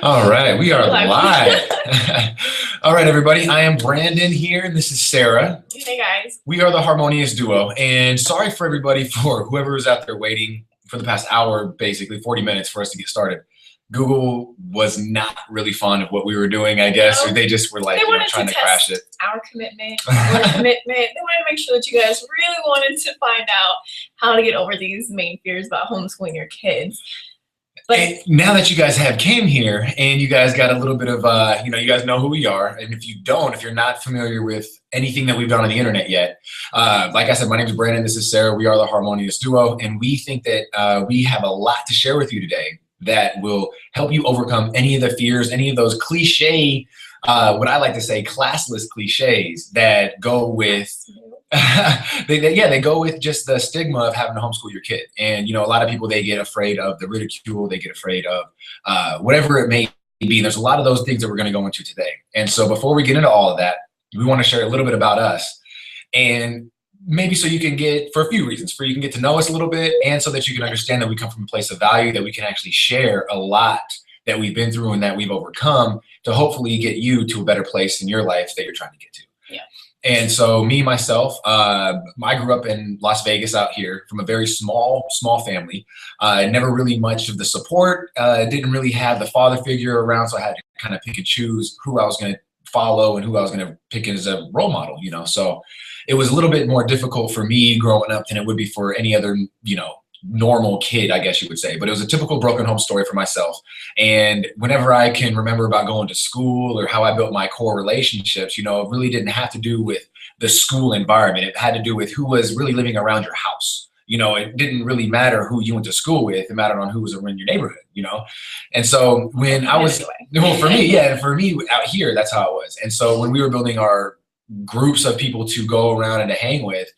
All right, we are live. All right, everybody, I am Brandon here, and this is Sarah. Hey, guys. We are the harmonious duo, and sorry for everybody, for whoever was out there waiting for the past hour, basically 40 minutes for us to get started. Google was not really fond of what we were doing, I guess, or they just were like, trying to crash it. Our commitment, your commitment. They wanted to make sure that you guys really wanted to find out how to get over these main fears about homeschooling your kids. But now that you guys have came here and you guys got a little bit of, you guys know who we are. And if you don't, if you're not familiar with anything that we've done on the internet yet, like I said, my name is Brandon. This is Sarah. We are the harmonious duo. And we think that we have a lot to share with you today that will help you overcome any of the fears, any of those cliche, what I like to say, classless cliches that go with, they go with just the stigma of having to homeschool your kid. And, a lot of people, they get afraid of the ridicule, they get afraid of whatever it may be. And there's a lot of those things that we're going to go into today. And so before we get into all of that, we want to share a little bit about us. And maybe so you can get, for a few reasons, you can get to know us a little bit, and so that you can understand that we come from a place of value, that we can actually share a lot that we've been through and that we've overcome to hopefully get you to a better place in your life that you're trying to get to. Yeah. And so me, myself, I grew up in Las Vegas out here from a very small family. Never really much of the support, didn't really have the father figure around, so I had to kind of pick and choose who I was going to follow and who I was going to pick as a role model, so it was a little bit more difficult for me growing up than it would be for any other, normal kid, I guess you would say. But it was a typical broken home story for myself. And whenever I can remember about going to school or how I built my core relationships, it really didn't have to do with the school environment. It had to do with who was really living around your house. It didn't really matter who you went to school with. It mattered on who was around your neighborhood, And so when I was, well, for me out here, that's how it was. And so when we were building our groups of people to go around and to hang with,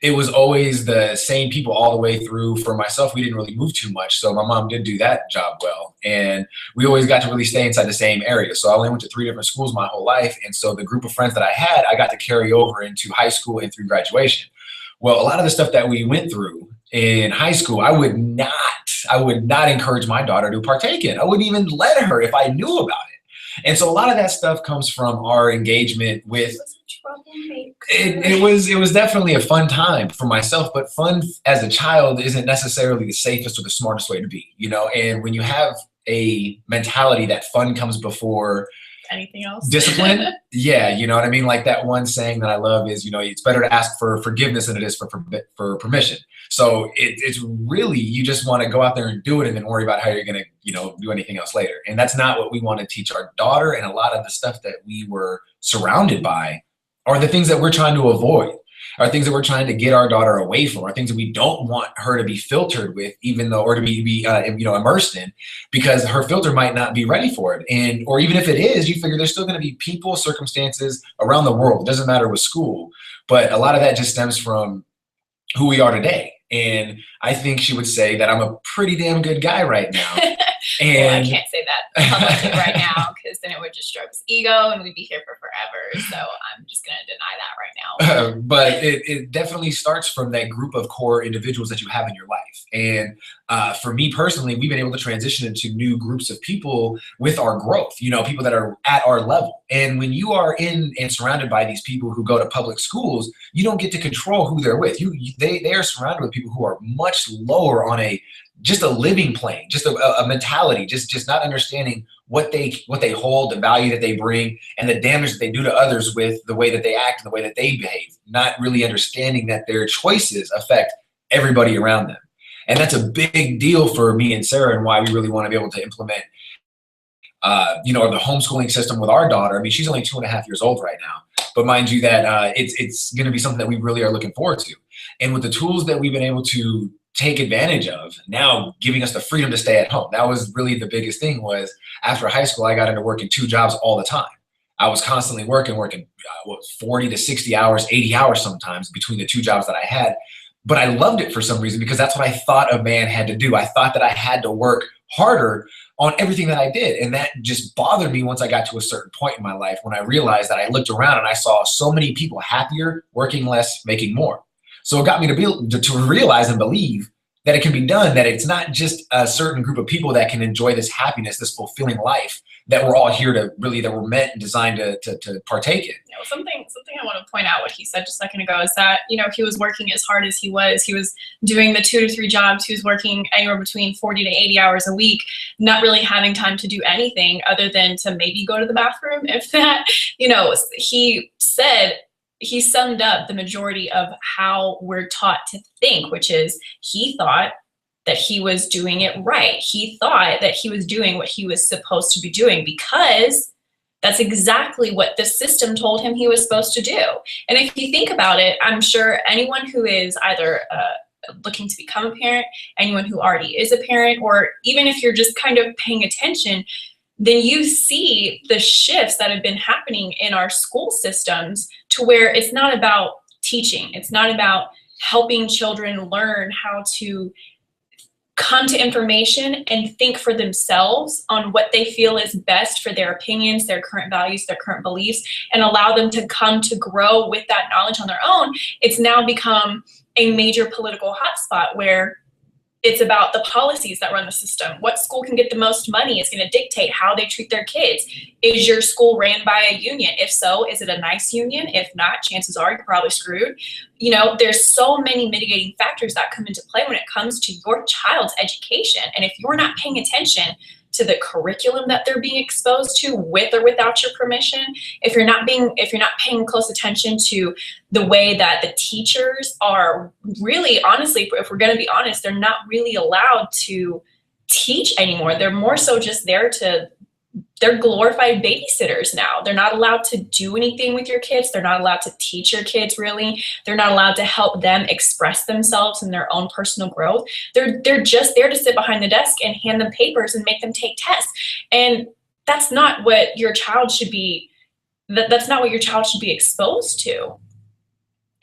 it was always the same people all the way through. For myself, we didn't really move too much. So my mom did do that job well. And we always got to really stay inside the same area. So I only went to 3 different schools my whole life. And so the group of friends that I had, I got to carry over into high school and through graduation. Well, a lot of the stuff that we went through in high school, I would not encourage my daughter to partake in. I wouldn't even let her if I knew about it. And so a lot of that stuff comes from our engagement with, it was definitely a fun time for myself, but fun as a child isn't necessarily the safest or the smartest way to be, and when you have a mentality that fun comes before anything else, discipline, yeah, you know what I mean? Like that one saying that I love is, it's better to ask for forgiveness than it is for permission. So it's really, you just want to go out there and do it and then worry about how you're going to, do anything else later. And that's not what we want to teach our daughter. And a lot of the stuff that we were surrounded by are the things that we're trying to avoid, are things that we're trying to get our daughter away from, are things that we don't want her to be filtered with, or to be immersed in, because her filter might not be ready for it. Or even if it is, you figure there's still going to be people, circumstances around the world. It doesn't matter with school, but a lot of that just stems from who we are today. And I think she would say that I'm a pretty damn good guy right now. And well, I can't say that publicly right now, because then it would just stroke his ego and we'd be here for forever. So I'm just going to deny that right now. But it definitely starts from that group of core individuals that you have in your life. And for me personally, we've been able to transition into new groups of people with our growth, people that are at our level. And when you are in and surrounded by these people who go to public schools, you don't get to control who they're with. They are surrounded with people who are much lower on just a living plane, just a mentality, just not understanding what they hold, the value that they bring, and the damage that they do to others with the way that they act and the way that they behave, not really understanding that their choices affect everybody around them. And that's a big deal for me and Sarah, and why we really want to be able to implement, the homeschooling system with our daughter. I mean, she's only 2.5 years old right now, but mind you that it's going to be something that we really are looking forward to. And with the tools that we've been able to take advantage of now, giving us the freedom to stay at home. That was really the biggest thing. Was after high school, I got into working 2 jobs all the time. I was constantly working 40 to 60 hours, 80 hours sometimes between the 2 jobs that I had. But I loved it for some reason, because that's what I thought a man had to do. I thought that I had to work harder on everything that I did. And that just bothered me once I got to a certain point in my life, when I realized that I looked around and I saw so many people happier, working less, making more. So it got me to realize and believe that it can be done, that it's not just a certain group of people that can enjoy this happiness, this fulfilling life that we're all here to really, that we're meant and designed to partake in. You know, something I want to point out what he said just a second ago is that, you know, he was working as hard as he was doing the 2 to 3 jobs. He was working anywhere between 40 to 80 hours a week, not really having time to do anything other than to maybe go to the bathroom, if that. You know, he said, he summed up the majority of how we're taught to think, which is he thought that he was doing it right. He thought that he was doing what he was supposed to be doing because that's exactly what the system told him he was supposed to do. And if you think about it, I'm sure anyone who is either looking to become a parent, anyone who already is a parent, or even if you're just kind of paying attention, then you see the shifts that have been happening in our school systems to where it's not about teaching. It's not about helping children learn how to come to information and think for themselves on what they feel is best for their opinions, their current values, their current beliefs, and allow them to come to grow with that knowledge on their own. It's now become a major political hotspot where it's about the policies that run the system. What school can get the most money is going to dictate how they treat their kids. Is your school ran by a union? If so, is it a nice union? If not, chances are you're probably screwed. You know, there's so many mitigating factors that come into play when it comes to your child's education. And if you're not paying attention to the curriculum that they're being exposed to with or without your permission, if you're not paying close attention to the way that the teachers are really, honestly, if we're going to be honest, they're not really allowed to teach anymore. They're more so just they're glorified babysitters now. They're not allowed to do anything with your kids. They're not allowed to teach your kids, really. They're not allowed to help them express themselves and their own personal growth. They're just there to sit behind the desk and hand them papers and make them take tests. And that's not what your child should be, that's not what your child should be exposed to.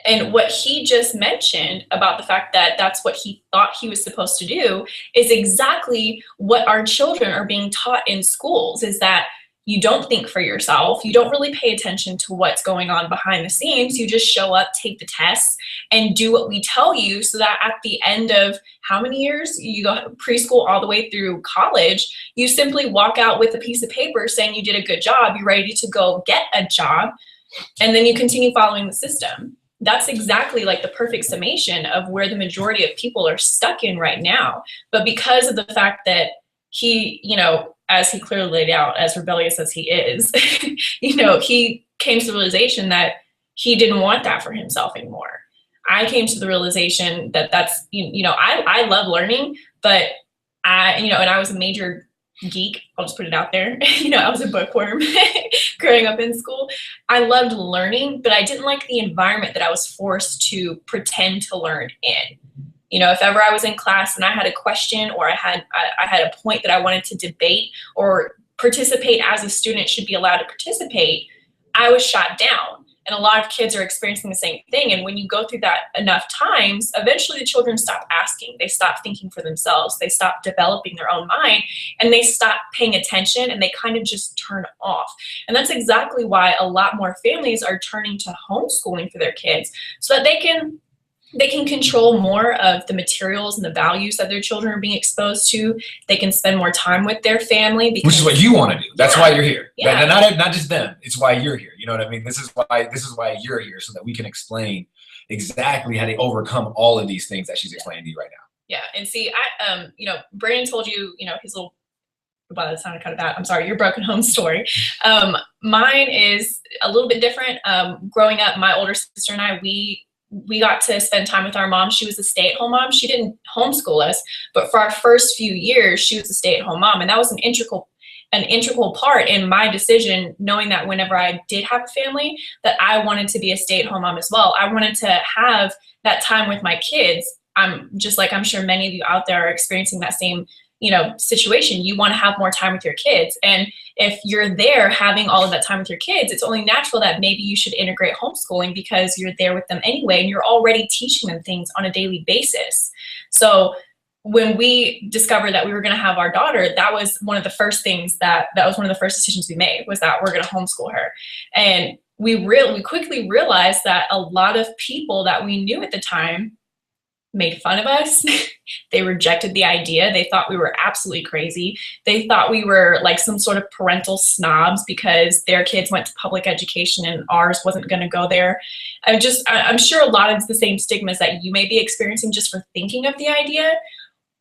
And what he just mentioned about the fact that that's what he thought he was supposed to do is exactly what our children are being taught in schools, is that you don't think for yourself. You don't really pay attention to what's going on behind the scenes. You just show up, take the tests, and do what we tell you, so that at the end of how many years? You go preschool all the way through college, you simply walk out with a piece of paper saying you did a good job, you're ready to go get a job, and then you continue following the system. That's exactly like the perfect summation of where the majority of people are stuck in right now. But because of the fact that he, you know, as he clearly laid out, as rebellious as he is, you know, he came to the realization that he didn't want that for himself anymore. I came to the realization that that's, you know, I love learning, but and I was a major geek, I'll just put it out there. You know, I was a bookworm growing up in school. I loved learning, but I didn't like the environment that I was forced to pretend to learn in. You know, if ever I was in class and I had a question, or I had a point that I wanted to debate or participate as a student should be allowed to participate, I was shot down. And a lot of kids are experiencing the same thing. And when you go through that enough times, eventually the children stop asking. They stop thinking for themselves. They stop developing their own mind, and they stop paying attention, and they kind of just turn off. And that's exactly why a lot more families are turning to homeschooling for their kids, so that they can control more of the materials and the values that their children are being exposed to. They can spend more time with their family. Because, which is what you want to do. That's why you're here. Yeah. Not just them. It's why you're here. You know what I mean? This is why you're here, so that we can explain exactly how to overcome all of these things that she's explaining to you right now. Yeah. And see, you know, Brandon told you, you know, his little, wow, that sounded kind of bad. I'm sorry, your broken home story. Mine is a little bit different. Growing up, my older sister and I, we got to spend time with our mom. She was a stay-at-home mom. She didn't homeschool us, but for our first few years, she was a stay-at-home mom. And that was an integral part in my decision, knowing that whenever I did have a family, that I wanted to be a stay-at-home mom as well. I wanted to have that time with my kids. I'm sure many of you out there are experiencing that same, you know, situation. You want to have more time with your kids. And if you're there having all of that time with your kids, it's only natural that maybe you should integrate homeschooling, because you're there with them anyway, and you're already teaching them things on a daily basis. So when we discovered that we were going to have our daughter, that was one of the first things that was one of the first decisions we made, was that we're going to homeschool her. And we quickly realized that a lot of people that we knew at the time, made fun of us. They rejected the idea. They thought we were absolutely crazy. They thought we were like some sort of parental snobs because their kids went to public education and ours wasn't going to go there. I'm sure a lot of the same stigmas that you may be experiencing just for thinking of the idea,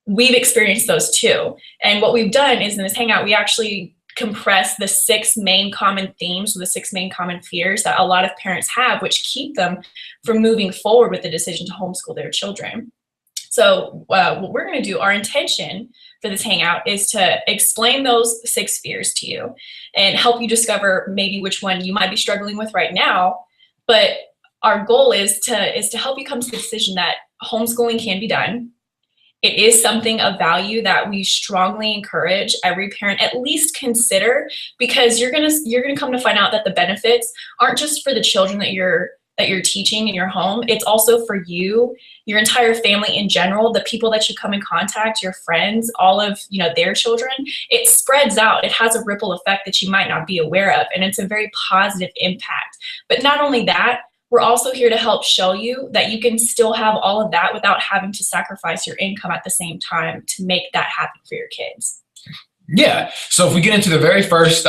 we've experienced those too. And what we've done is in this hangout, we actually compress the 6 main common themes, or the 6 main common fears that a lot of parents have, which keep them from moving forward with the decision to homeschool their children. So what we're going to do, our intention for this hangout is to explain those 6 fears to you and help you discover maybe which one you might be struggling with right now. But our goal is to help you come to the decision that homeschooling can be done. It is something of value that we strongly encourage every parent at least consider, because you're gonna come to find out that the benefits aren't just for the children that you're teaching in your home. It's also for you, your entire family in general, the people that you come in contact, your friends, all of their children. It spreads out. It has a ripple effect that you might not be aware of, and it's a very positive impact. But not only that, we're also here to help show you that you can still have all of that without having to sacrifice your income at the same time to make that happen for your kids. Yeah. So if we get into the very first,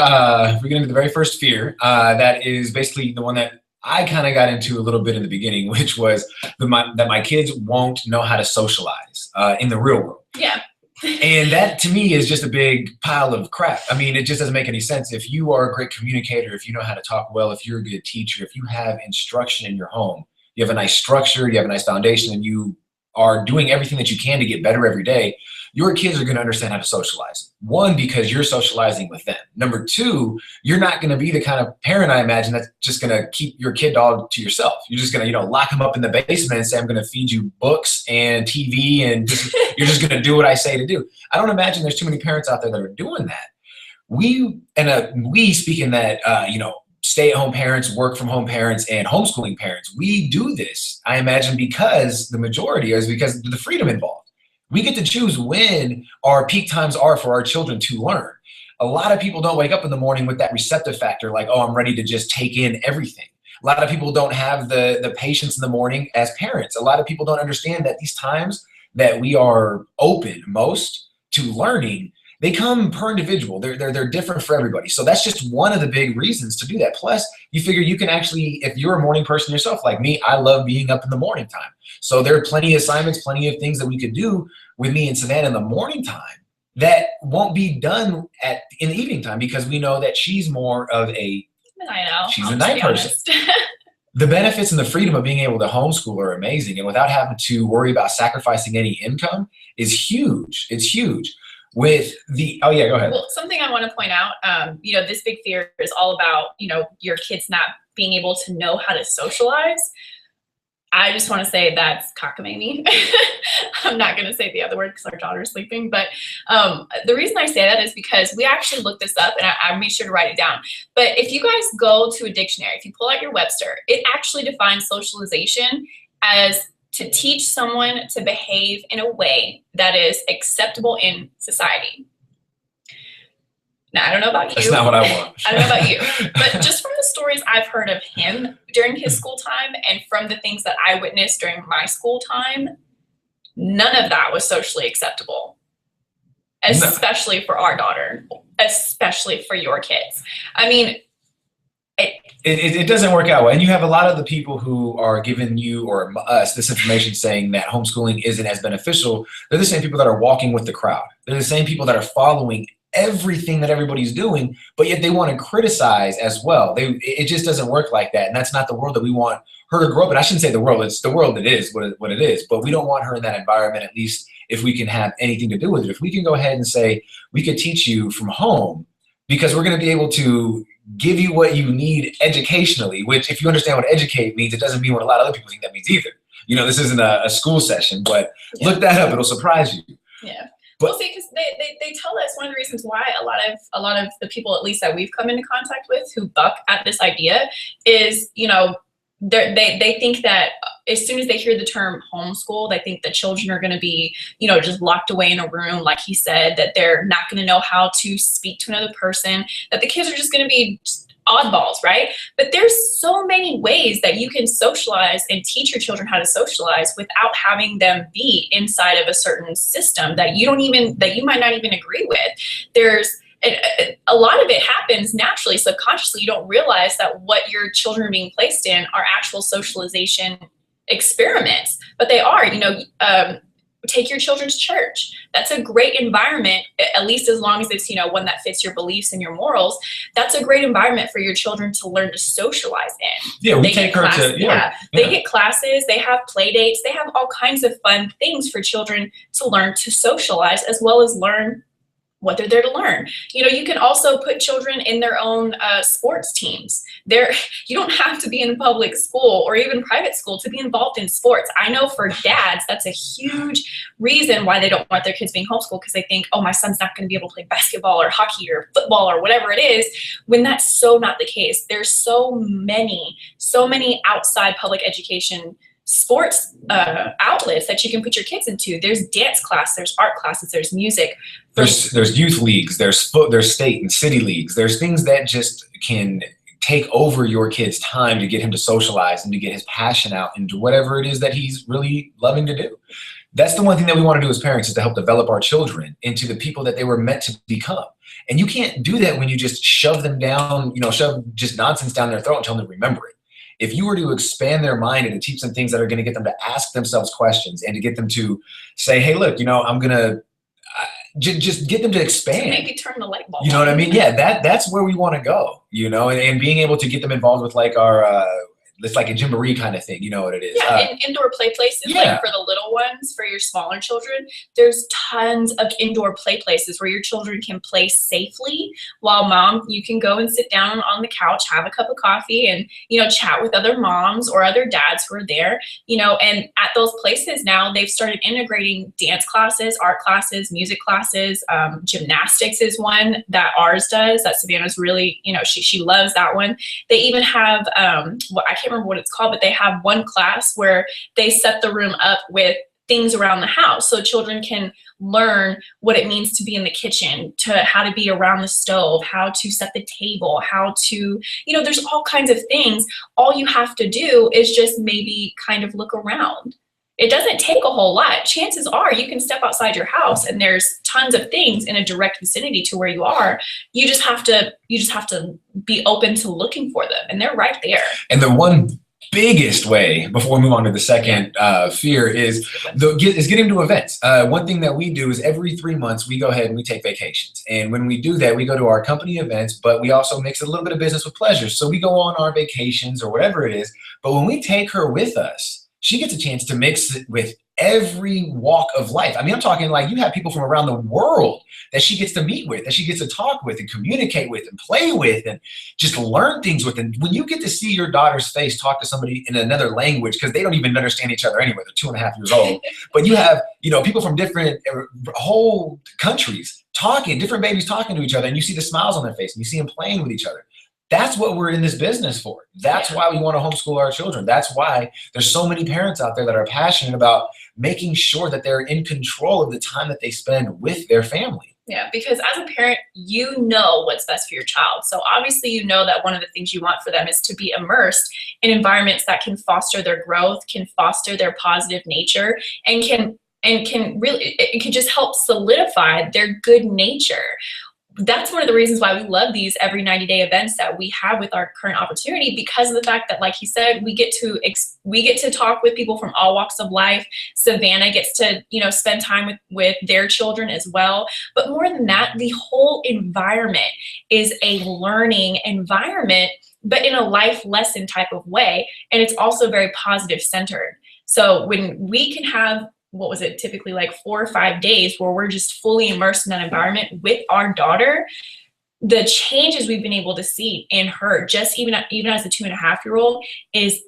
fear, that is basically the one that I kind of got into a little bit in the beginning, which was that my kids won't know how to socialize in the real world. Yeah. And that to me is just a big pile of crap. I mean, it just doesn't make any sense. If you are a great communicator, if you know how to talk well, if you're a good teacher, if you have instruction in your home, you have a nice structure, you have a nice foundation, and you are doing everything that you can to get better every day, your kids are going to understand how to socialize. 1, because you're socializing with them. Number 2, you're not going to be the kind of parent, I imagine, that's just going to keep your kid all to yourself. You're just going to, lock them up in the basement and say, I'm going to feed you books and TV, and you're just going to do what I say to do. I don't imagine there's too many parents out there that are doing that. We speaking that, stay-at-home parents, work-from-home parents, and homeschooling parents, we do this, I imagine, because the majority is because of the freedom involved. We get to choose when our peak times are for our children to learn. A lot of people don't wake up in the morning with that receptive factor, like, oh, I'm ready to just take in everything. A lot of people don't have the patience in the morning as parents. A lot of people don't understand that these times that we are open most to learning, they come per individual. They're different for everybody. So that's just one of the big reasons to do that. Plus, you figure you can actually, if you're a morning person yourself, like me, I love being up in the morning time. So there are plenty of assignments, plenty of things that we could do with me and Savannah in the morning time that won't be done in the evening time, because we know that she's more of she's a night person. The benefits and the freedom of being able to homeschool are amazing. And without having to worry about sacrificing any income is huge. It's huge. With the, oh yeah, go ahead. Well, something I want to point out, this big fear is all about, your kids not being able to know how to socialize. I just want to say that's cockamamie. I'm not going to say the other word because our daughter's sleeping. But the reason I say that is because we actually looked this up, and I made sure to write it down. But if you guys go to a dictionary, if you pull out your Webster, it actually defines socialization as to teach someone to behave in a way that is acceptable in society. Now, I don't know about you. That's not what I want. I don't know about you. But just from the stories I've heard of him during his school time and from the things that I witnessed during my school time, none of that was socially acceptable, especially for our daughter, especially for your kids. I mean, it doesn't work out well. And you have a lot of the people who are giving you or us this information saying that homeschooling isn't as beneficial. They're the same people that are walking with the crowd. They're the same people that are following everything that everybody's doing, but yet they want to criticize as well. It just doesn't work like that. And that's not the world that we want her to grow up in. I shouldn't say the world. It's the world that is what it is. But we don't want her in that environment, at least if we can have anything to do with it. If we can go ahead and say, we could teach you from home, because we're going to be able to give you what you need educationally, which if you understand what educate means, it doesn't mean what a lot of other people think that means either. This isn't a school session, but look that up. It'll surprise you. Yeah. But, well, see, because they tell us one of the reasons why a lot of the people, at least that we've come into contact with, who buck at this idea is, they think that as soon as they hear the term homeschool, they think the children are going to be, just locked away in a room, like he said, that they're not going to know how to speak to another person, that the kids are just going to be oddballs, right? But there's so many ways that you can socialize and teach your children how to socialize without having them be inside of a certain system that you might not even agree with. There's a lot of it happens naturally, subconsciously. You don't realize that what your children are being placed in are actual socialization experiments, but they are, take your children to church. That's a great environment, at least as long as it's, one that fits your beliefs and your morals. That's a great environment for your children to learn to socialize in. Yeah, we take her to, they get classes, they have play dates, they have all kinds of fun things for children to learn to socialize, as well as learn what they're there to learn. You can also put children in their own sports teams. You don't have to be in public school or even private school to be involved in sports. I know for dads, that's a huge reason why they don't want their kids being homeschooled, because they think, oh, my son's not going to be able to play basketball or hockey or football or whatever it is, when that's so not the case. There's so many outside public education sports outlets that you can put your kids into. There's dance class, there's art classes, there's music. There's youth leagues, there's state and city leagues. There's things that just can take over your kid's time to get him to socialize and to get his passion out into whatever it is that he's really loving to do. That's the one thing that we want to do as parents, is to help develop our children into the people that they were meant to become. And you can't do that when you just shove them down, shove just nonsense down their throat and tell them to remember it. If you were to expand their mind and to teach them things that are going to get them to ask themselves questions and to get them to say, hey, look, I'm going to just get them to expand. To maybe turn the light bulb. You know what I mean? Yeah, that's where we want to go, and being able to get them involved with like our, it's like a jamboree kind of thing. You know what it is? Yeah, indoor play places, like for the little ones, for your smaller children. There's tons of indoor play places where your children can play safely while you can go and sit down on the couch, have a cup of coffee, and, chat with other moms or other dads who are there, and at those places now, they've started integrating dance classes, art classes, music classes, gymnastics is one that ours does, that Savannah's really, she loves that one. They even have, I can't remember what it's called, but they have one class where they set the room up with things around the house so children can learn what it means to be in the kitchen, to how to be around the stove, how to set the table, how to, there's all kinds of things. All you have to do is just maybe kind of look around. It doesn't take a whole lot. Chances are you can step outside your house and there's tons of things in a direct vicinity to where you are. You just have to be open to looking for them, and they're right there. And the one biggest way, before we move on to the second fear, is getting to events. One thing that we do is every 3 months we go ahead and we take vacations. And when we do that, we go to our company events, but we also mix a little bit of business with pleasure. So we go on our vacations or whatever it is. But when we take her with us, she gets a chance to mix it with every walk of life. I mean, I'm talking like you have people from around the world that she gets to meet with, that she gets to talk with and communicate with and play with and just learn things with. And when you get to see your daughter's face talk to somebody in another language, because they don't even understand each other anyway, they're 2.5 years old, but you have, people from different whole countries talking, different babies talking to each other, and you see the smiles on their face and you see them playing with each other. That's what we're in this business for. That's why we want to homeschool our children. That's why there's so many parents out there that are passionate about making sure that they're in control of the time that they spend with their family. Yeah, because as a parent, you know what's best for your child. So obviously you know that one of the things you want for them is to be immersed in environments that can foster their growth, can foster their positive nature, and can just help solidify their good nature. That's one of the reasons why we love these every 90-day events that we have with our current opportunity, because of the fact that, like he said, we get to talk with people from all walks of life. Savannah gets to, spend time with their children as well. But more than that, the whole environment is a learning environment, but in a life lesson type of way. And it's also very positive centered. So when we can have, typically like 4 or 5 days where we're just fully immersed in that environment with our daughter, the changes we've been able to see in her, just even as a 2.5-year-old, is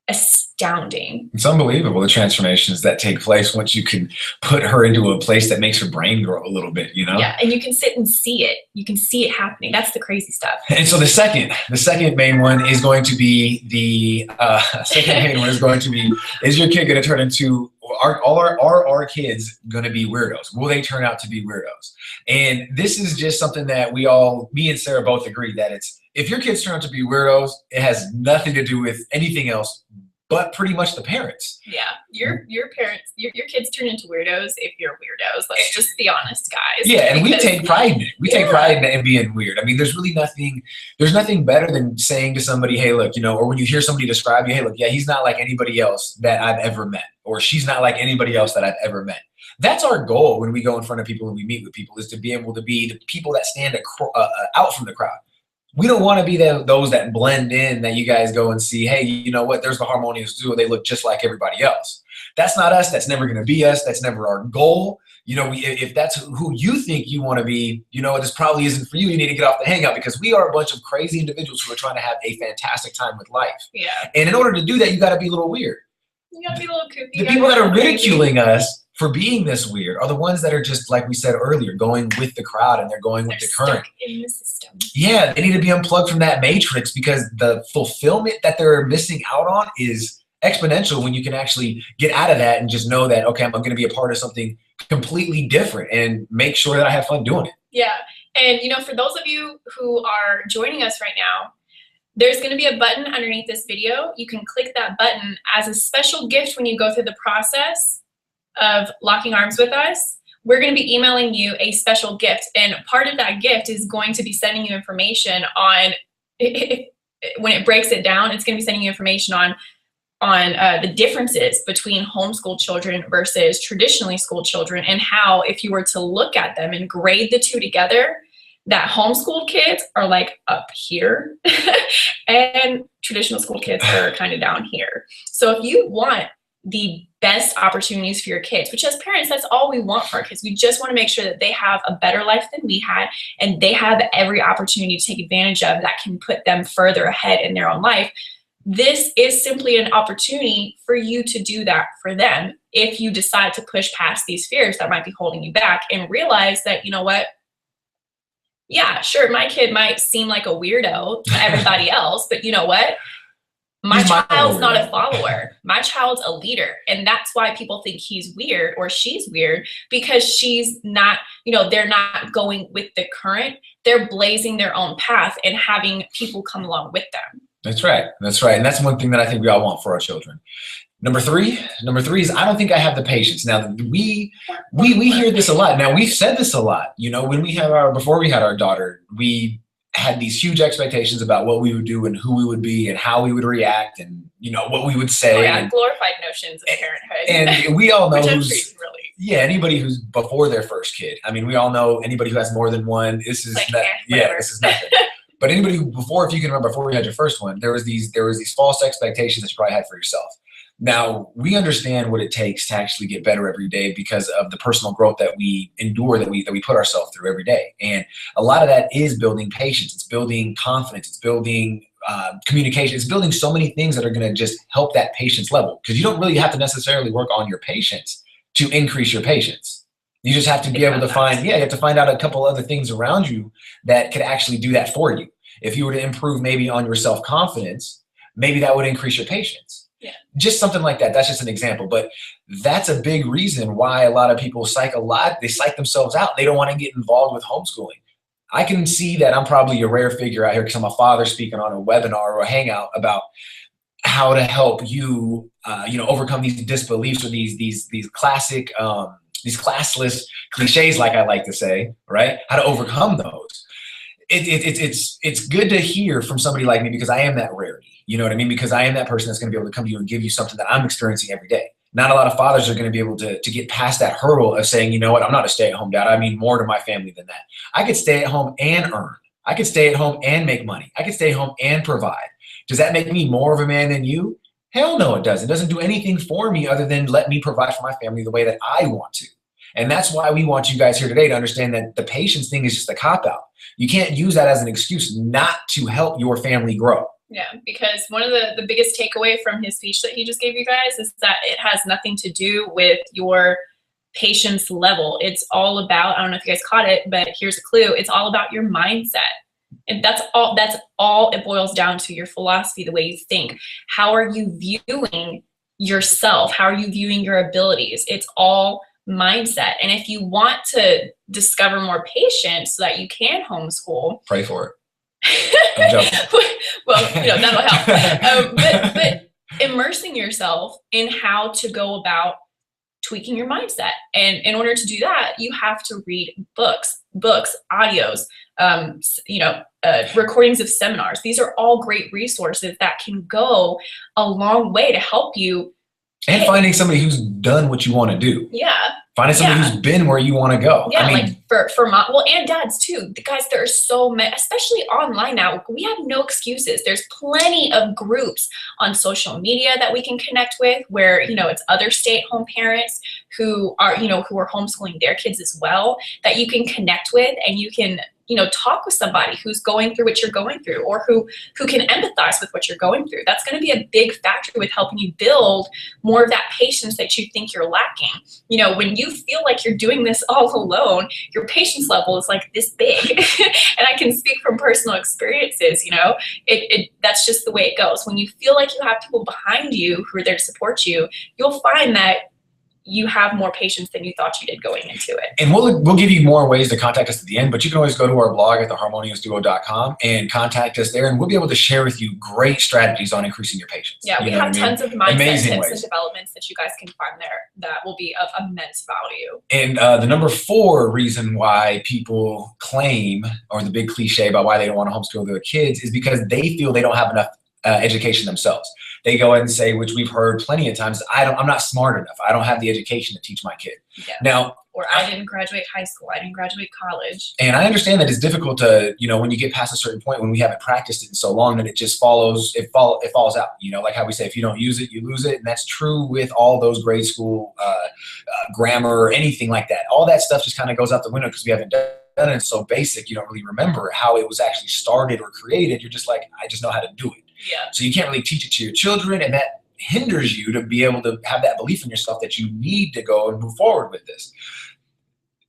astounding. It's unbelievable, the transformations that take place once you can put her into a place that makes her brain grow a little bit, Yeah, and you can sit and see it. You can see it happening. That's the crazy stuff. And so the second main one is going to be is your kid going to turn into, are our kids going to be weirdos? Will they turn out to be weirdos? And this is just something that me and Sarah both agree that if your kids turn out to be weirdos, it has nothing to do with anything else but pretty much the parents. Yeah, your parents, your kids turn into weirdos if you're weirdos. Let's just be honest, guys. Yeah, and we take pride in it. We take pride in being weird. I mean, there's nothing better than saying to somebody, hey, look, or when you hear somebody describe you, hey, look, yeah, he's not like anybody else that I've ever met, or she's not like anybody else that I've ever met. That's our goal when we go in front of people and we meet with people, is to be able to be the people that stand out from the crowd. We don't want to be those that blend in, that you guys go and see, hey, you know what, there's the harmonious duo. They look just like everybody else. That's not us. That's never going to be us. That's never our goal. If that's who you think you want to be, this probably isn't for you. You need to get off the hangout, because we are a bunch of crazy individuals who are trying to have a fantastic time with life. Yeah. And in order to do that, you got to be a little weird. You got to be a little kooky. The people that are ridiculing us for being this weird are the ones that are just, like we said earlier, going with the crowd, and they're going with the current. In the system. Yeah, they need to be unplugged from that matrix, because the fulfillment that they're missing out on is exponential when you can actually get out of that and just know that, okay, I'm going to be a part of something completely different and make sure that I have fun doing it. Yeah. And, for those of you who are joining us right now, there's going to be a button underneath this video. You can click that button as a special gift when you go through the process of locking arms with us. We're going to be emailing you a special gift, and part of that gift is going to be sending you information on, when it breaks it down, it's going to be sending you information on the differences between homeschool children versus traditionally schooled children, and how, if you were to look at them and grade the two together, that homeschooled kids are like up here and traditional school kids are kind of down here. So if you want the best opportunities for your kids, which as parents, that's all we want for our kids. We just want to make sure that they have a better life than we had, and they have every opportunity to take advantage of that can put them further ahead in their own life. This is simply an opportunity for you to do that for them, if you decide to push past these fears that might be holding you back and realize that, you know what? Yeah, sure, my kid might seem like a weirdo to everybody else, but you know what? My child's not a follower. My child's a leader. And that's why people think he's weird or she's weird, because she's not, they're not going with the current. They're blazing their own path and having people come along with them. That's right. That's right. And that's one thing that I think we all want for our children. Number three is, I don't think I have the patience. Now, we hear this a lot. Now, we've said this a lot. When before we had our daughter, we had these huge expectations about what we would do and who we would be and how we would react and, what we would say. Oh, yeah, and glorified notions of parenthood. And we all know anybody who's before their first kid. I mean, we all know anybody who has more than one. This is this is nothing. But anybody who if you can remember, before you had your first one, there was these false expectations that you probably had for yourself. Now, we understand what it takes to actually get better every day because of the personal growth that we endure, that we put ourselves through every day. And a lot of that is building patience. It's building confidence. It's building communication. It's building so many things that are going to just help that patience level, because you don't really have to necessarily work on your patience to increase your patience. You just have to be able to you have to find out a couple other things around you that could actually do that for you. If you were to improve maybe on your self-confidence, maybe that would increase your patience. Yeah. Just something like that. That's just an example. But that's a big reason why a lot of people psych themselves out. They don't want to get involved with homeschooling. I can see that I'm probably a rare figure out here because I'm a father speaking on a webinar or a hangout about how to help you, overcome these disbeliefs or these classic, these classless cliches, like I like to say, right? How to overcome those. It's good to hear from somebody like me, because I am that rarity. You know what I mean? Because I am that person that's going to be able to come to you and give you something that I'm experiencing every day. Not a lot of fathers are going to be able to get past that hurdle of saying, you know what, I'm not a stay-at-home dad. I mean more to my family than that. I could stay at home and earn. I could stay at home and make money. I could stay home and provide. Does that make me more of a man than you? Hell no, it doesn't. It doesn't do anything for me other than let me provide for my family the way that I want to. And that's why we want you guys here today to understand that the patience thing is just a cop-out. You can't use that as an excuse not to help your family grow. Yeah, because one of the biggest takeaway from his speech that he just gave you guys is that it has nothing to do with your patience level. It's all about, I don't know if you guys caught it, but here's a clue. It's all about your mindset. And that's all it boils down to, your philosophy, the way you think. How are you viewing yourself? How are you viewing your abilities? It's all mindset. And if you want to discover more patience so that you can homeschool, pray for it. I'm joking. Well, you know, that'll help. But immersing yourself in how to go about tweaking your mindset. And in order to do that, you have to read books, audios, recordings of seminars. These are all great resources that can go a long way to help you. And finding somebody who's done what you want to do. Yeah. Finding somebody who's been where you want to go. Yeah, I mean, like for mom, well, and dads too. The guys, there are so many, especially online now. We have no excuses. There's plenty of groups on social media that we can connect with, where, you know, it's other stay-at-home parents who are, you know, who are homeschooling their kids as well, that you can connect with, and you can, you know, talk with somebody who's going through what you're going through, or who can empathize with what you're going through. That's going to be a big factor with helping you build more of that patience that you think you're lacking. You know, when you feel like you're doing this all alone, your patience level is like this big. And I can speak from personal experiences, you know, that's just the way it goes. When you feel like you have people behind you who are there to support you, you'll find that you have more patience than you thought you did going into it. And we'll give you more ways to contact us at the end, but you can always go to our blog at theharmonioussduo.com and contact us there, and we'll be able to share with you great strategies on increasing your patience. Yeah, we have tons of mindset tips and developments that you guys can find there that will be of immense value. And the number 4 reason why people claim, or the big cliche about why they don't want to homeschool their kids, is because they feel they don't have enough education themselves. They go ahead and say, which we've heard plenty of times, I'm not smart enough. I don't have the education to teach my kid. Yeah. Now, or I didn't graduate high school. I didn't graduate college. And I understand that it's difficult to, you know, when you get past a certain point, when we haven't practiced it in so long, that it just falls out. You know, like how we say, if you don't use it, you lose it. And that's true with all those grade school grammar or anything like that. All that stuff just kind of goes out the window because we haven't done it. It's so basic, you don't really remember how it was actually started or created. You're just like, I just know how to do it. Yeah. So you can't really teach it to your children, and that hinders you to be able to have that belief in yourself that you need to go and move forward with this.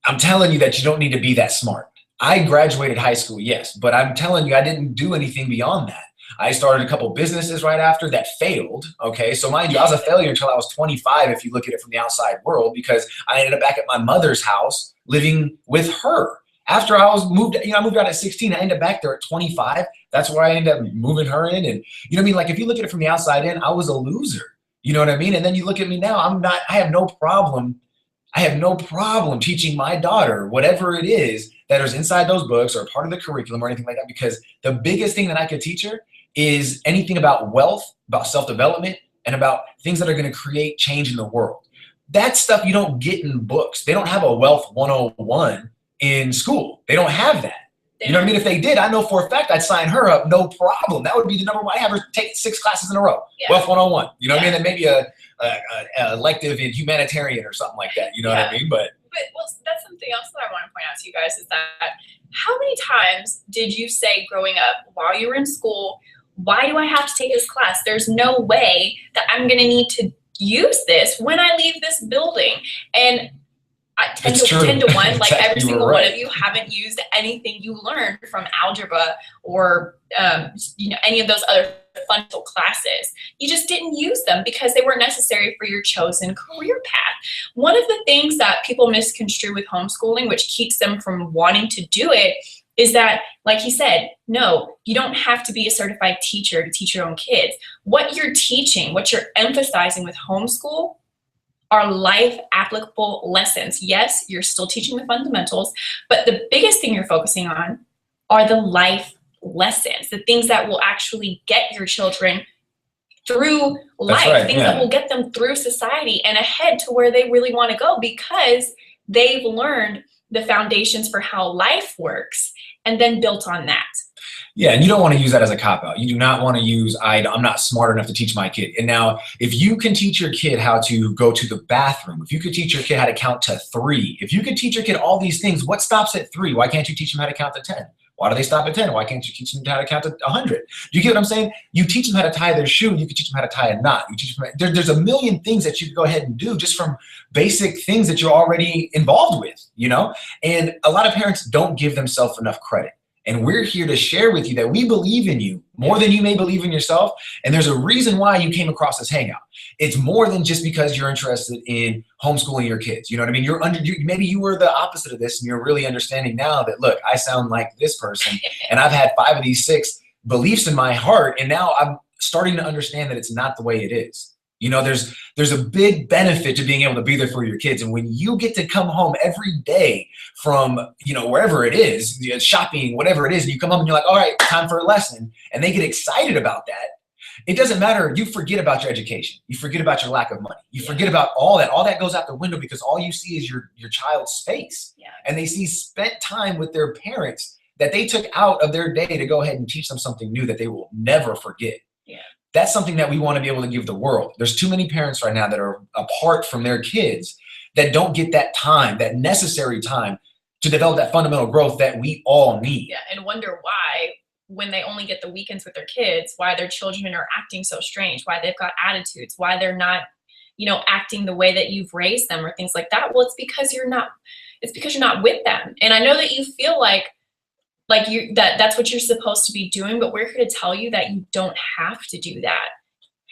I'm telling you that you don't need to be that smart. I graduated high school, yes, but I'm telling you, I didn't do anything beyond that. I started a couple businesses right after that failed. Okay, so mind you, I was a failure until I was 25, if you look at it from the outside world, because I ended up back at my mother's house living with her. After I moved out at 16, I ended up back there at 25. That's where I ended up moving her in. And you know what I mean? Like, if you look at it from the outside in, I was a loser. You know what I mean? And then you look at me now, I have no problem teaching my daughter whatever it is that is inside those books or part of the curriculum or anything like that, because the biggest thing that I could teach her is anything about wealth, about self-development, and about things that are going to create change in the world. That's stuff you don't get in books. They don't have a wealth 101 in school. They don't have that. You know what I mean? If they did, I know for a fact I'd sign her up, no problem. That would be the number one. I have her take 6 classes in a row. Yeah. Wealth 101. You know what I mean? And maybe a elective in humanitarian or something like that. You know what I mean? But well, that's something else that I want to point out to you guys, is that how many times did you say growing up while you were in school, why do I have to take this class? There's no way that I'm going to need to use this when I leave this building. And 10 to 1, like every single one of you haven't used anything you learned from algebra or any of those other fundamental classes. You just didn't use them because they weren't necessary for your chosen career path. One of the things that people misconstrue with homeschooling, which keeps them from wanting to do it, is that, like he said, no, you don't have to be a certified teacher to teach your own kids. What you're teaching, what you're emphasizing with homeschool, are life applicable lessons. Yes, you're still teaching the fundamentals, but the biggest thing you're focusing on are the life lessons, the things that will actually get your children through life, things that will get them through society and ahead to where they really want to go, because they've learned the foundations for how life works and then built on that. Yeah, and you don't want to use that as a cop-out. You do not want to use, I'm not smart enough to teach my kid. And now, if you can teach your kid how to go to the bathroom, if you could teach your kid how to count to 3, if you could teach your kid all these things, what stops at 3? Why can't you teach them how to count to 10? Why do they stop at 10? Why can't you teach them how to count to 100? Do you get what I'm saying? You teach them how to tie their shoe, and you can teach them how to tie a knot. You teach them there's a million things that you can go ahead and do just from basic things that you're already involved with, you know? And a lot of parents don't give themselves enough credit. And we're here to share with you that we believe in you more than you may believe in yourself. And there's a reason why you came across this hangout. It's more than just because you're interested in homeschooling your kids. You know what I mean? Maybe you were the opposite of this, and you're really understanding now that, look, I sound like this person, and I've had 5 of these 6 beliefs in my heart, and now I'm starting to understand that it's not the way it is. You know, there's a big benefit to being able to be there for your kids. And when you get to come home every day from, you know, wherever it is, shopping, whatever it is, and you come home and you're like, all right, time for a lesson, and they get excited about that, it doesn't matter. You forget about your education. You forget about your lack of money. You forget about all that. All that goes out the window because all you see is your child's space. Yeah. And they see spent time with their parents that they took out of their day to go ahead and teach them something new that they will never forget. Yeah. That's something that we want to be able to give the world. There's too many parents right now that are apart from their kids that don't get that time, that necessary time to develop that fundamental growth that we all need. Yeah, and wonder why, when they only get the weekends with their kids, why their children are acting so strange, why they've got attitudes, why they're not, you know, acting the way that you've raised them or things like that. Well, it's because you're not with them. And I know that you feel like that's what you're supposed to be doing, but we're here to tell you that you don't have to do that.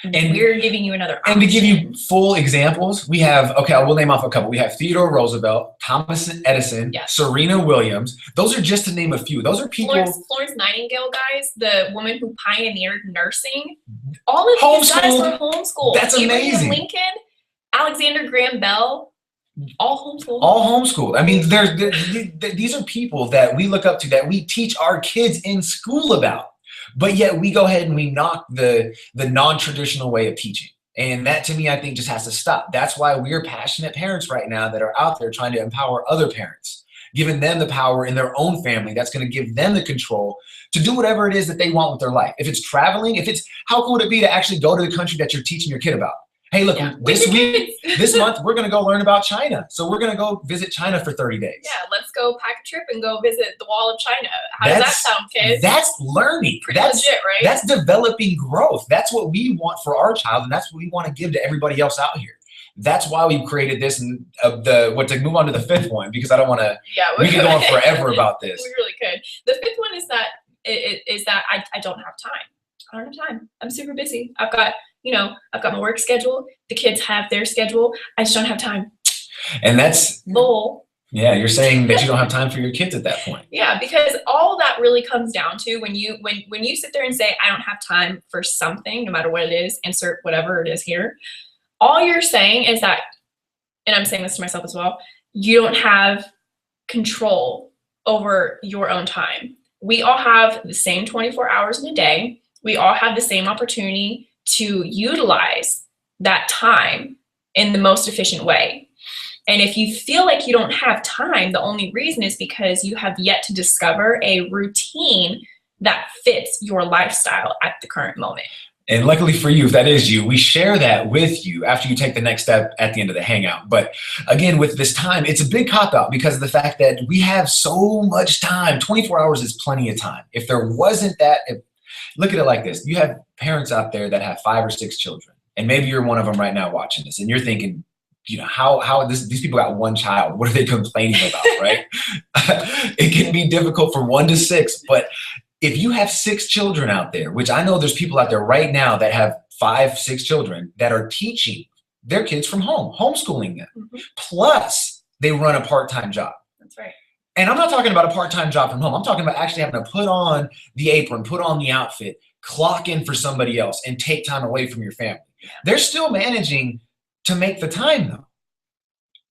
And we're giving you another option. And to give you full examples, we have, okay, we'll name off a couple. We have Theodore Roosevelt, Thomas Edison, Serena Williams. Those are just to name a few. Those are people. Florence Nightingale, guys, the woman who pioneered nursing. All of these guys were homeschooled. That's amazing. Abraham Lincoln, Alexander Graham Bell. All homeschooled. All homeschooled. I mean, these are people that we look up to, that we teach our kids in school about, but yet we go ahead and we knock the non-traditional way of teaching. And that, to me, I think just has to stop. That's why we're passionate parents right now that are out there trying to empower other parents, giving them the power in their own family. That's going to give them the control to do whatever it is that they want with their life. If it's traveling, how cool would it be to actually go to the country that you're teaching your kid about? Hey, look, this month, we're going to go learn about China. So we're going to go visit China for 30 days. Yeah, let's go pack a trip and go visit the Wall of China. How does that sound, kids? That's learning. That's legit, right? That's developing growth. That's what we want for our child, and that's what we want to give to everybody else out here. That's why we've created this, and to move on to the 5th one, because I don't want to, we can go on forever about this. We really could. The 5th one is that I don't have time. I don't have time. I'm super busy. I've got my work schedule. The kids have their schedule. I just don't have time. And that's bull. Yeah, you're saying that you don't have time for your kids at that point. Yeah, because all that really comes down to when you sit there and say, I don't have time for something, no matter what it is, insert whatever it is here. All you're saying is that, and I'm saying this to myself as well, you don't have control over your own time. We all have the same 24 hours in a day. We all have the same opportunity to utilize that time in the most efficient way. And if you feel like you don't have time, the only reason is because you have yet to discover a routine that fits your lifestyle at the current moment. And luckily for you, if that is you, we share that with you after you take the next step at the end of the hangout. But again, with this time, it's a big cop-out because of the fact that we have so much time. 24 hours is plenty of time. If there wasn't that, look at it like this. You have parents out there that have 5 or 6 children, and maybe you're one of them right now watching this, and you're thinking, how these people got 1 child. What are they complaining about, right? It can be difficult for 1 to 6, but if you have 6 children out there, which I know there's people out there right now that have 5, 6 children that are teaching their kids from home, homeschooling them, plus they run a part-time job. That's right. And I'm not talking about a part-time job from home. I'm talking about actually having to put on the apron, put on the outfit, clock in for somebody else, and take time away from your family. They're still managing to make the time, though.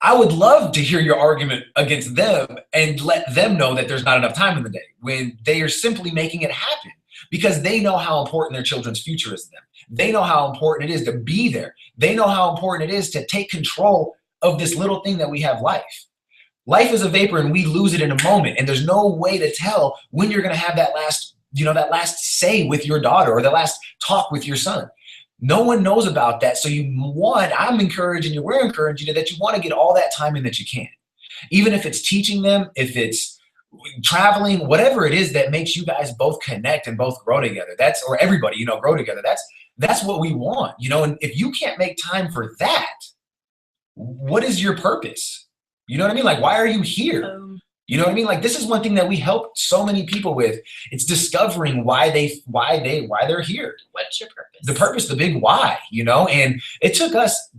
I would love to hear your argument against them and let them know that there's not enough time in the day when they are simply making it happen because they know how important their children's future is to them. They know how important it is to be there. They know how important it is to take control of this little thing that we have, life. Life is a vapor and we lose it in a moment. And there's no way to tell when you're going to have that last, that last say with your daughter or the last talk with your son. No one knows about that. So I'm encouraging you, we're encouraging you that you want to get all that time in that you can. Even if it's teaching them, if it's traveling, whatever it is that makes you guys both connect and both grow together. Or everybody, grow together. That's what we want, and if you can't make time for that, what is your purpose? You know what I mean? Like, why are you here? You know what I mean? Like, this is one thing that we help so many people with. It's discovering why they're here. What's your purpose? The purpose, the big why, you know? And it took us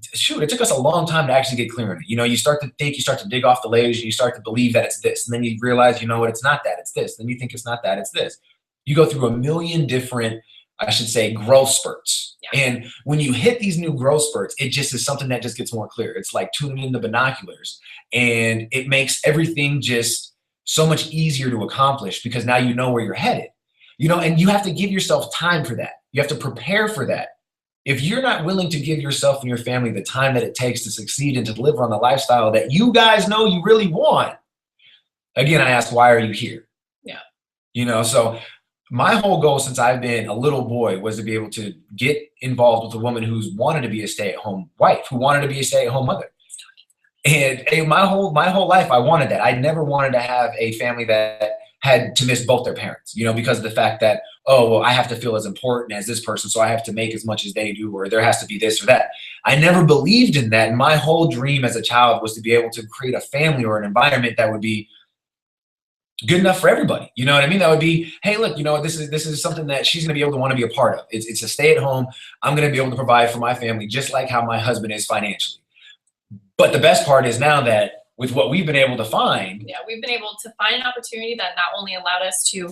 a long time to actually get clear on it. You know, you start to think, you start to dig off the layers, and you start to believe that it's this. And then you realize, you know what, it's not that, it's this. Then you think it's not that, it's this. You go through a million different, I should say, growth spurts. Yeah. And when you hit these new growth spurts, it just is something that just gets more clear. It's like tuning in the binoculars, and it makes everything just so much easier to accomplish because now you know where you're headed, you know, and you have to give yourself time for that. You have to prepare for that. If you're not willing to give yourself and your family the time that it takes to succeed and to deliver on the lifestyle that you guys know you really want, again, I ask, why are you here? Yeah. You know, so my whole goal since I've been a little boy was to be able to get involved with a woman who's wanted to be a stay-at-home wife, who wanted to be a stay-at-home mother. And my whole life, I wanted that. I never wanted to have a family that had to miss both their parents, you know, because of the fact that, oh, well, I have to feel as important as this person, so I have to make as much as they do, or there has to be this or that. I never believed in that. And my whole dream as a child was to be able to create a family or an environment that would be good enough for everybody. You know what I mean? That would be, hey, look, you know, this is something that she's going to be able to want to be a part of. It's a stay at home. I'm going to be able to provide for my family just like how my husband is financially. But the best part is now that with what we've been able to find. Yeah, we've been able to find an opportunity that not only allowed us to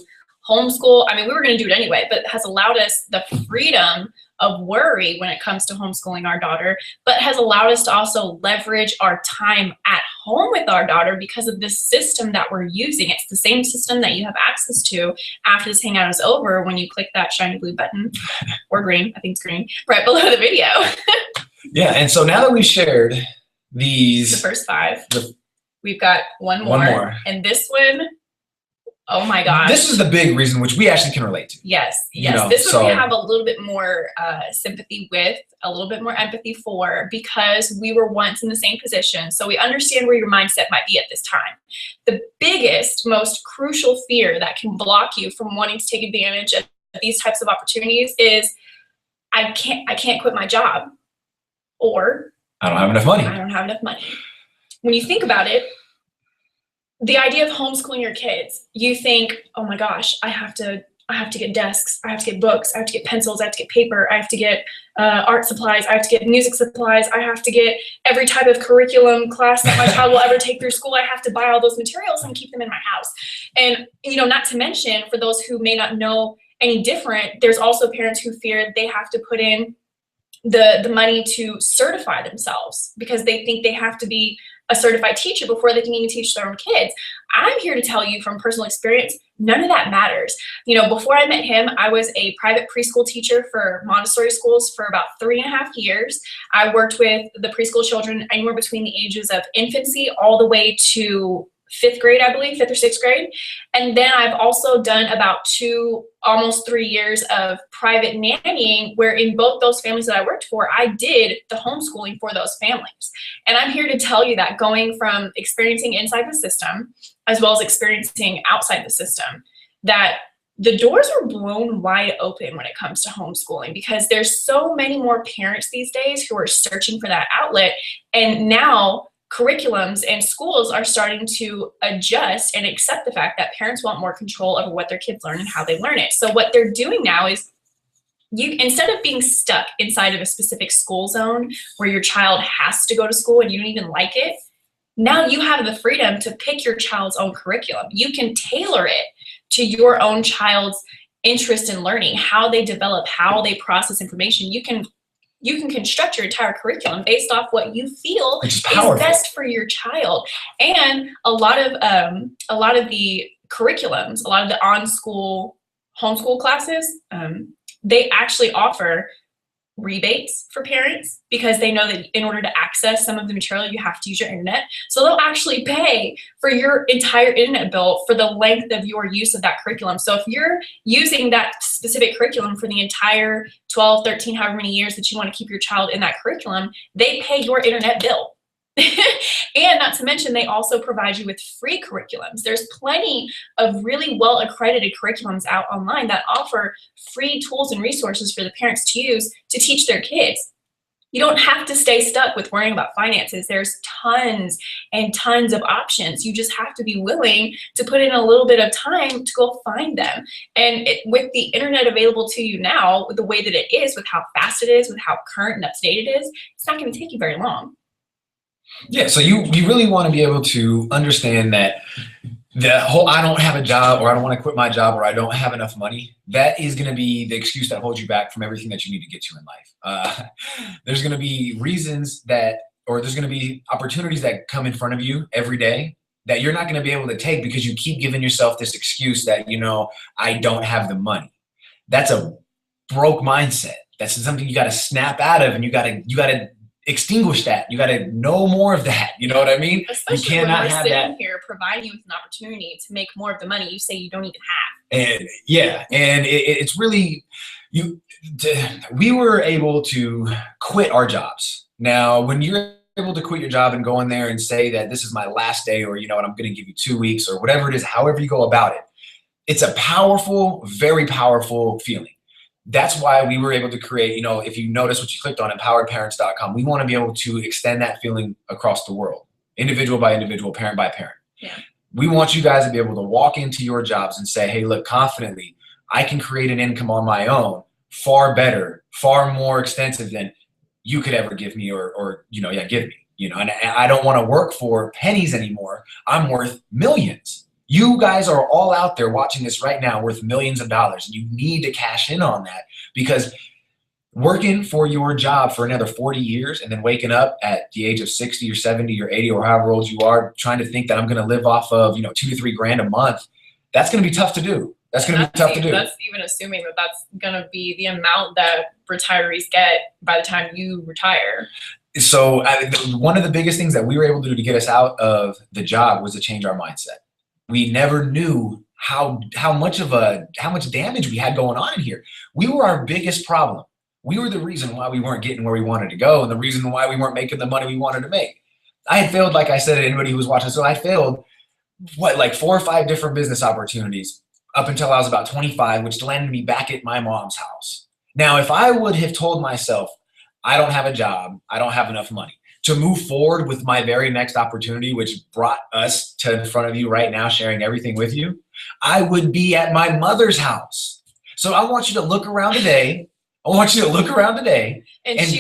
homeschool, I mean, we were going to do it anyway, but has allowed us the freedom of worry when it comes to homeschooling our daughter, but has allowed us to also leverage our time at home with our daughter because of this system that we're using. It's the same system that you have access to after this hangout is over when you click that shiny blue button, or green, I think it's green, right below the video. Yeah, and so now that we've shared the first 5, we've got one more, and this one, oh my gosh. This is the big reason which we actually can relate to. Yes, yes. You know, this one we have a little bit more sympathy with, a little bit more empathy for, because we were once in the same position. So we understand where your mindset might be at this time. The biggest, most crucial fear that can block you from wanting to take advantage of these types of opportunities is, I can't quit my job, or I don't have enough money. I don't have enough money. When you think about it, the idea of homeschooling your kids, you think, oh my gosh, I have to get desks, I have to get books, I have to get pencils, I have to get paper, I have to get art supplies, I have to get music supplies, I have to get every type of curriculum class that my child will ever take through school. I have to buy all those materials and keep them in my house. And, you know, not to mention, for those who may not know any different, there's also parents who fear they have to put in the money to certify themselves because they think they have to be a certified teacher before they can even teach their own kids. I'm here to tell you from personal experience, none of that matters. You know, before I met him, I was a private preschool teacher for Montessori schools for about 3.5 years. I worked with the preschool children anywhere between the ages of infancy all the way to 5th grade, I believe, 5th or 6th grade. And then I've also done about 2, almost 3 years of private nannying, where in both those families that I worked for, I did the homeschooling for those families. And I'm here to tell you that going from experiencing inside the system, as well as experiencing outside the system, that the doors are blown wide open when it comes to homeschooling, because there's so many more parents these days who are searching for that outlet. And now curriculums and schools are starting to adjust and accept the fact that parents want more control over what their kids learn and how they learn it. So what they're doing now is, you, instead of being stuck inside of a specific school zone where your child has to go to school and you don't even like it, now you have the freedom to pick your child's own curriculum. You can tailor it to your own child's interest in learning, how they develop, how they process information. You can construct your entire curriculum based off what you feel is best for your child. And a lot of the curriculums, a lot of the on-school homeschool classes, they actually offer rebates for parents because they know that in order to access some of the material, you have to use your internet. So they'll actually pay for your entire internet bill for the length of your use of that curriculum. So if you're using that specific curriculum for the entire 12, 13, however many years that you want to keep your child in that curriculum, they pay your internet bill. And not to mention, they also provide you with free curriculums. There's plenty of really well-accredited curriculums out online that offer free tools and resources for the parents to use to teach their kids. You don't have to stay stuck with worrying about finances. There's tons and tons of options. You just have to be willing to put in a little bit of time to go find them. And with the internet available to you now, with the way that it is, with how fast it is, with how current and up to date it is, it's not going to take you very long. Yeah, so you really want to be able to understand that the whole I don't have a job, or I don't want to quit my job, or I don't have enough money, that is going to be the excuse that holds you back from everything that you need to get to in life. There's going to be reasons that, or there's going to be opportunities that come in front of you every day that you're not going to be able to take because you keep giving yourself this excuse that, you know, I don't have the money. That's a broke mindset. That's something you got to snap out of, and you got to extinguish that. You got to know more of that. You know what I mean? Especially you cannot when we're have sitting that here providing you with an opportunity to make more of the money you say you don't even have. And yeah, and it's really we were able to quit our jobs. Now, when you're able to quit your job and go in there and say that this is my last day, or you know what, I'm going to give you 2 weeks, or whatever it is, however you go about it, it's a powerful, very powerful feeling. That's why we were able to create, you know, if you notice what you clicked on, empoweredparents.com, we want to be able to extend that feeling across the world, individual by individual, parent by parent. Yeah. We want you guys to be able to walk into your jobs and say, hey, look, confidently, I can create an income on my own far better, far more extensive than you could ever give me, or you know, yeah, give me, you know, and I don't want to work for pennies anymore. I'm worth millions. You guys are all out there watching this right now worth millions of dollars, and you need to cash in on that, because working for your job for another 40 years and then waking up at the age of 60 or 70 or 80 or however old you are, trying to think that I'm going to live off of, you know, $2 to $3 grand a month, that's going to be tough to do. That's going to be tough to do. That's even assuming that that's going to be the amount that retirees get by the time you retire. So one of the biggest things that we were able to do to get us out of the job was to change our mindset. We never knew how much damage we had going on in here. We were our biggest problem. We were the reason why we weren't getting where we wanted to go, and the reason why we weren't making the money we wanted to make. I had failed, like I said, to anybody who was watching. So I failed, like 4 or 5 different business opportunities up until I was about 25, which landed me back at my mom's house. Now, if I would have told myself, I don't have a job, I don't have enough money, to move forward with my very next opportunity, which brought us to in front of you right now, sharing everything with you, I would be at my mother's house. So I want you to look around today. And she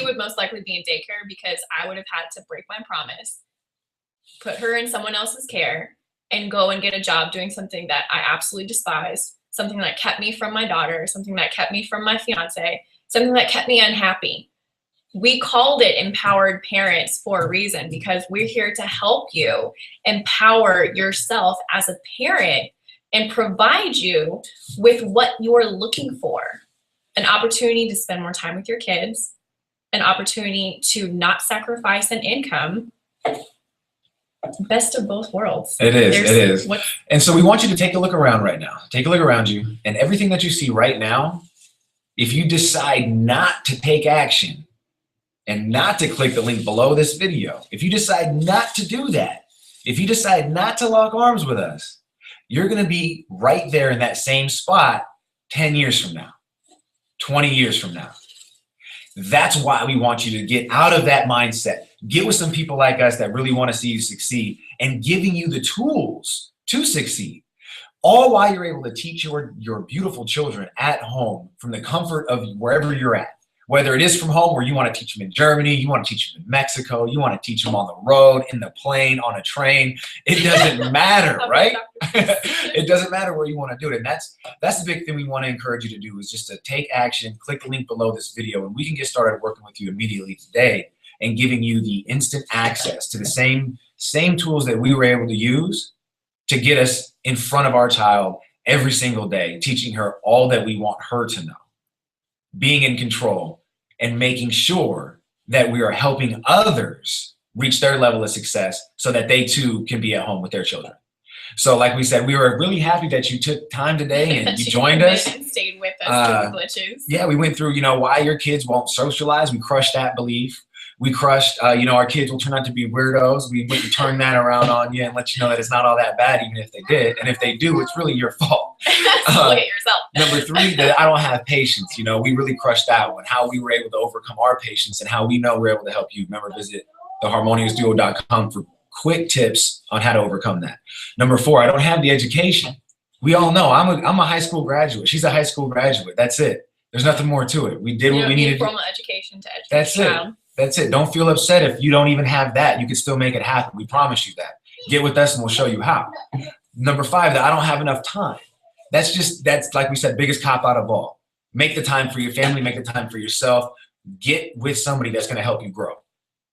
would most likely be in daycare, because I would have had to break my promise, put her in someone else's care, and go and get a job doing something that I absolutely despised, something that kept me from my daughter, something that kept me from my fiance, something that kept me unhappy. We called it Empowered Parents for a reason, because we're here to help you empower yourself as a parent and provide you with what you're looking for. An opportunity to spend more time with your kids, an opportunity to not sacrifice an income. Best of both worlds. It is. And so we want you to take a look around right now. Take a look around you, and everything that you see right now, if you decide not to take action and not to click the link below this video, if you decide not to do that, if you decide not to lock arms with us, you're going to be right there in that same spot 10 years from now, 20 years from now. That's why we want you to get out of that mindset. Get with some people like us that really want to see you succeed, and giving you the tools to succeed. All while you're able to teach your beautiful children at home from the comfort of wherever you're at. Whether it is from home, where you want to teach them in Germany, you want to teach them in Mexico, you want to teach them on the road, in the plane, on a train. It doesn't matter, right? It doesn't matter where you want to do it. And that's the big thing we want to encourage you to do, is just to take action, click the link below this video, and we can get started working with you immediately today and giving you the instant access to the same tools that we were able to use to get us in front of our child every single day, teaching her all that we want her to know, being in control, and making sure that we are helping others reach their level of success so that they too can be at home with their children. So like we said, we were really happy that you took time today and you joined us. And stayed with us through the glitches. Yeah, we went through, why your kids won't socialize. We crushed that belief. We crushed, our kids will turn out to be weirdos. We wouldn't turn that around on you and let you know that it's not all that bad, even if they did. And if they do, it's really your fault. Look at yourself. Number 3, that I don't have patience. You know, we really crushed that one. How we were able to overcome our patience and how we know we're able to help you. Remember, visit theharmoniousduo.com for quick tips on how to overcome that. Number 4, I don't have the education. We all know I'm a high school graduate. She's a high school graduate. That's it. There's nothing more to it. We did what we needed. Formal education to educate. That's it. That's it. Don't feel upset if you don't even have that. You can still make it happen. We promise you that. Get with us and we'll show you how. Number 5, that I don't have enough time. That's like we said, biggest cop out of all. Make the time for your family. Make the time for yourself. Get with somebody that's going to help you grow.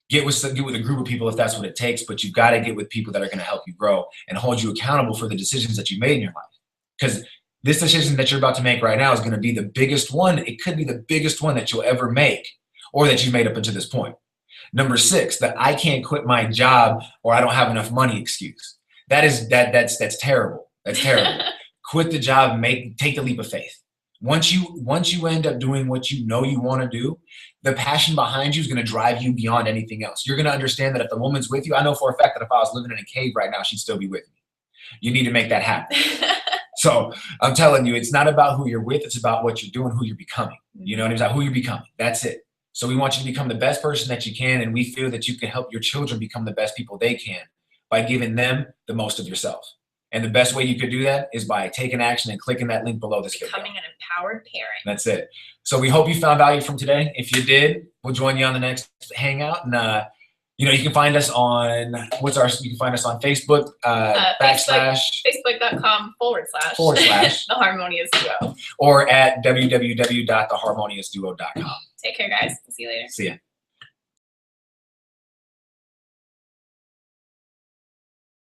Get with a group of people if that's what it takes, but you've got to get with people that are going to help you grow and hold you accountable for the decisions that you made in your life. Because this decision that you're about to make right now is going to be the biggest one. It could be the biggest one that you'll ever make or that you've made up until this point. Number 6, that I can't quit my job or I don't have enough money excuse. That's terrible. That's terrible. Quit the job, take the leap of faith. Once you end up doing what you know you want to do, the passion behind you is going to drive you beyond anything else. You're going to understand that if the woman's with you, I know for a fact that if I was living in a cave right now, she'd still be with me. You need to make that happen. So I'm telling you, it's not about who you're with. It's about what you're doing, who you're becoming. You know what I mean? It's about who you're becoming. That's it. So we want you to become the best person that you can. And we feel that you can help your children become the best people they can by giving them the most of yourself. And the best way you could do that is by taking action and clicking that link below this video. Becoming an empowered parent. That's it. So we hope you found value from today. If you did, we'll join you on the next hangout. And you know, you can find us on you can find us on Facebook Facebook.com// The Harmonious Duo. Or at www.theharmoniousduo.com. Take care, guys. See you later. See ya.